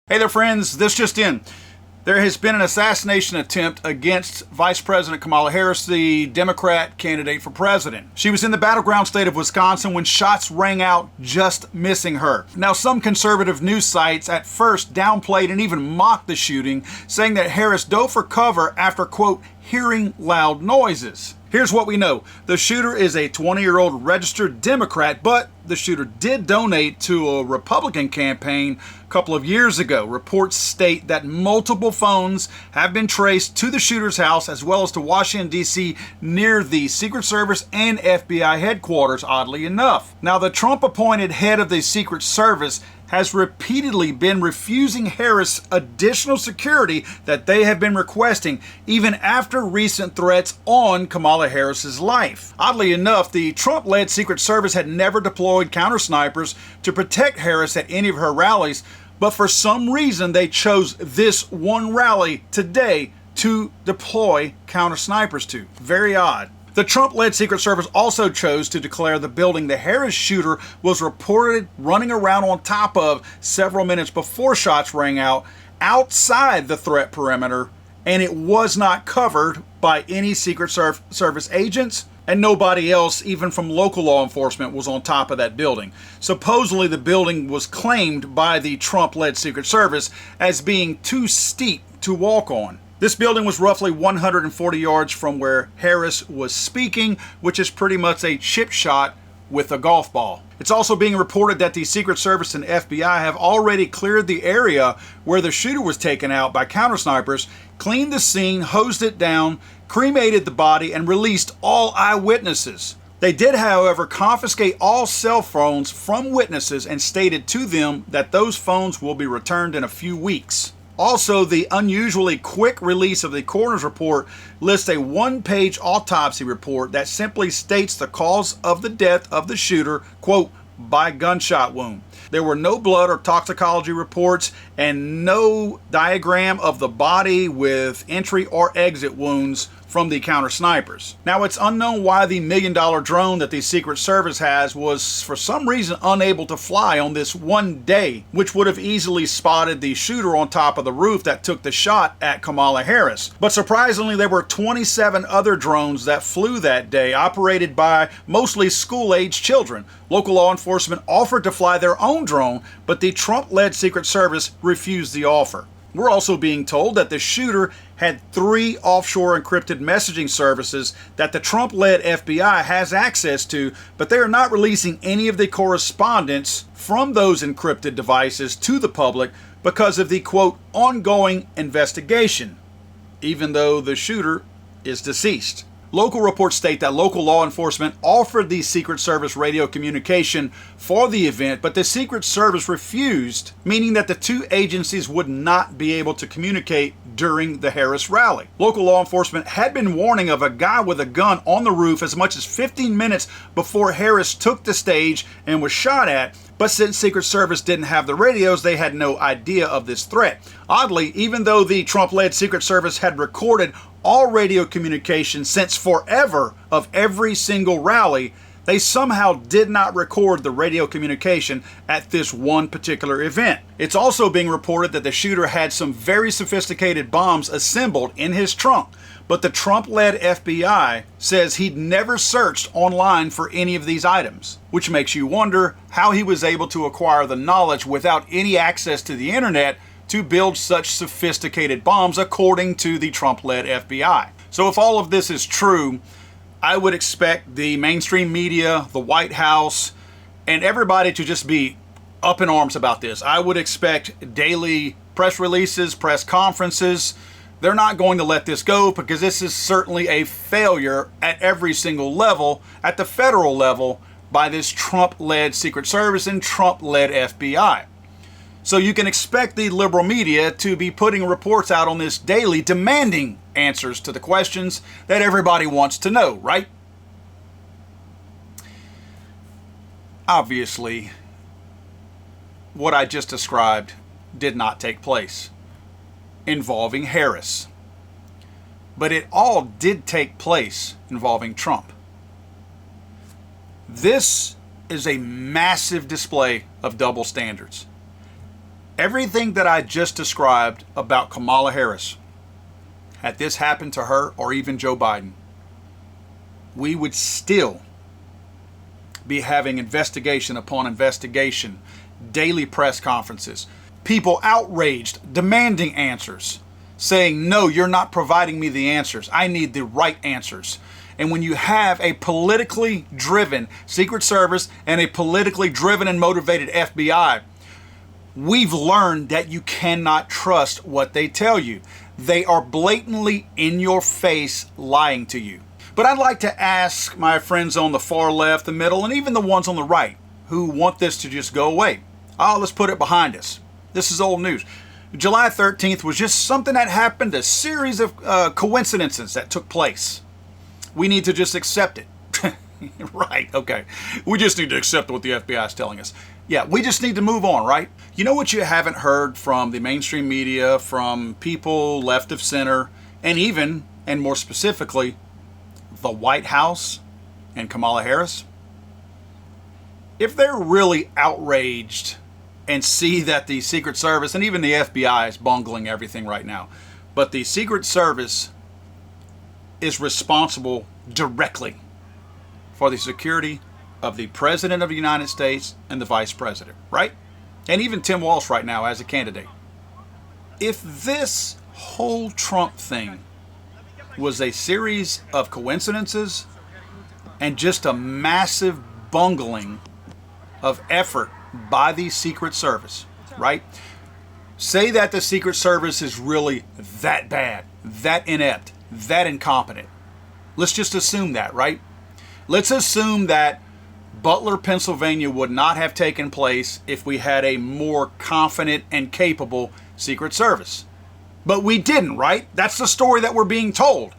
Hey there, friends. This just in. There has been an assassination attempt against Vice President Kamala Harris, the Democrat candidate for president. She was in the battleground state of Wisconsin when shots rang out, just missing her. Now, some conservative news sites at first downplayed and even mocked the shooting, saying that Harris dove for cover after, quote, hearing loud noises. Here's what we know. The shooter is a 20-year-old registered Democrat, but the shooter did donate to a Republican campaign a couple of years ago. Reports state that multiple phones have been traced to the shooter's house as well as to Washington, D.C. near the Secret Service and FBI headquarters, oddly enough. Now, the Trump-appointed head of the Secret Service has repeatedly been refusing Harris additional security that they have been requesting, even after recent threats on Kamala Harris's life. Oddly enough, the Trump-led Secret Service had never deployed counter-snipers to protect Harris at any of her rallies, but for some reason they chose this one rally today to deploy counter-snipers to. Very odd. The Trump-led Secret Service also chose to declare the building the Harris shooter was reported running around on top of several minutes before shots rang out outside the threat perimeter, and it was not covered by any Secret Service agents, and nobody else, even from local law enforcement, was on top of that building. Supposedly, the building was claimed by the Trump-led Secret Service as being too steep to walk on. This building was roughly 140 yards from where Harris was speaking, which is pretty much a chip shot with a golf ball. It's also being reported that the Secret Service and FBI have already cleared the area where the shooter was taken out by counter-snipers, cleaned the scene, hosed it down, cremated the body, and released all eyewitnesses. They did, however, confiscate all cell phones from witnesses and stated to them that those phones will be returned in a few weeks. Also, the unusually quick release of the coroner's report lists a one-page autopsy report that simply states the cause of the death of the shooter, quote, by gunshot wound. There were no blood or toxicology reports and no diagram of the body with entry or exit wounds from the counter-snipers. Now, it's unknown why the $1 million drone that the Secret Service has was for some reason unable to fly on this one day, which would have easily spotted the shooter on top of the roof that took the shot at Kamala Harris. But surprisingly, there were 27 other drones that flew that day, operated by mostly school-aged children. Local law enforcement offered to fly their own drone, but the Trump-led Secret Service refused the offer. We're also being told that the shooter had 3 offshore encrypted messaging services that the Trump-led FBI has access to, but they are not releasing any of the correspondence from those encrypted devices to the public because of the, quote, ongoing investigation, even though the shooter is deceased. Local reports state that local law enforcement offered the Secret Service radio communication for the event, but the Secret Service refused, meaning that the two agencies would not be able to communicate during the Harris rally. Local law enforcement had been warning of a guy with a gun on the roof as much as 15 minutes before Harris took the stage and was shot at, but since Secret Service didn't have the radios, they had no idea of this threat. Oddly, even though the Trump-led Secret Service had recorded all radio communication since forever of every single rally, they somehow did not record the radio communication at this one particular event. It's also being reported that the shooter had some very sophisticated bombs assembled in his trunk, but the Trump-led FBI says he'd never searched online for any of these items, which makes you wonder how he was able to acquire the knowledge without any access to the internet to build such sophisticated bombs, according to the Trump-led FBI. So if all of this is true, I would expect the mainstream media, the White House, and everybody to just be up in arms about this. I would expect daily press releases, press conferences. They're not going to let this go because this is certainly a failure at every single level, at the federal level, by this Trump-led Secret Service and Trump-led FBI. So you can expect the liberal media to be putting reports out on this daily, demanding answers to the questions that everybody wants to know, right? Obviously, what I just described did not take place involving Harris. But it all did take place involving Trump. This is a massive display of double standards. Everything that I just described about Kamala Harris, had this happened to her or even Joe Biden, we would still be having investigation upon investigation, daily press conferences, people outraged, demanding answers, saying, no, you're not providing me the answers. I need the right answers. And when you have a politically driven Secret Service and a politically driven and motivated FBI, we've learned that you cannot trust what they tell you. They are blatantly in your face lying to you. But I'd like to ask my friends on the far left, the middle, and even the ones on the right who want this to just go away. Let's put it behind us. This is old news. July 13th was just something that happened, a series of coincidences that took place. We need to just accept it. Right, okay. We just need to accept what the FBI is telling us. Yeah, we just need to move on, right? You know what you haven't heard from the mainstream media, from people left of center, and even, and more specifically, the White House and Kamala Harris? If they're really outraged and see that the Secret Service and even the FBI is bungling everything right now, but the Secret Service is responsible directly for the security of the President of the United States and the Vice President, right? And even Tim Walsh right now as a candidate. If this whole Trump thing was a series of coincidences and just a massive bungling of effort by the Secret Service, right? Say that the Secret Service is really that bad, that inept, that incompetent. Let's just assume that, right? Let's assume that Butler, Pennsylvania would not have taken place if we had a more confident and capable Secret Service. But we didn't, right? That's the story that we're being told.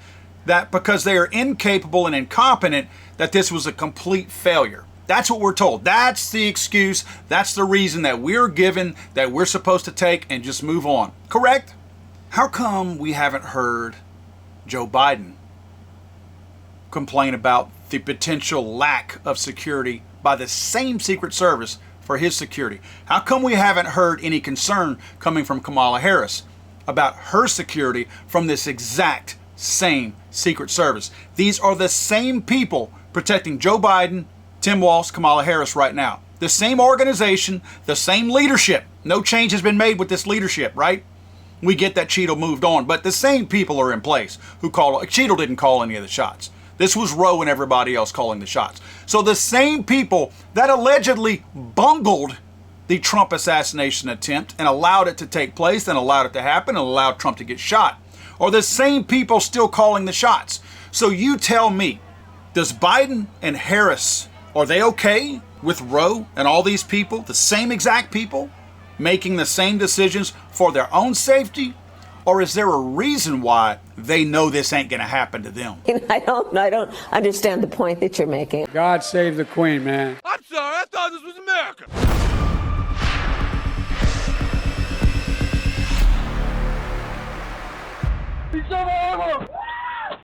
That because they are incapable and incompetent, that this was a complete failure. That's what we're told. That's the excuse. That's the reason that we're given, that we're supposed to take and just move on. Correct? How come we haven't heard Joe Biden complain about the potential lack of security by the same Secret Service for his security? How come we haven't heard any concern coming from Kamala Harris about her security from this exact same Secret Service? These are the same people protecting Joe Biden, Tim Walsh, Kamala Harris right now. The same organization, the same leadership. No change has been made with this leadership, right? We get that Cheadle moved on, but the same people are in place who call. Cheadle didn't call any of the shots. This was Roe and everybody else calling the shots. So the same people that allegedly bungled the Trump assassination attempt and allowed it to take place and allowed it to happen and allowed Trump to get shot are the same people still calling the shots. So you tell me, does Biden and Harris, are they okay with Roe and all these people, the same exact people, making the same decisions for their own safety? Or is there a reason why they know this ain't going to happen to them? I don't understand the point that you're making. God save the Queen, man. I'm sorry, I thought this was America. He's so horrible.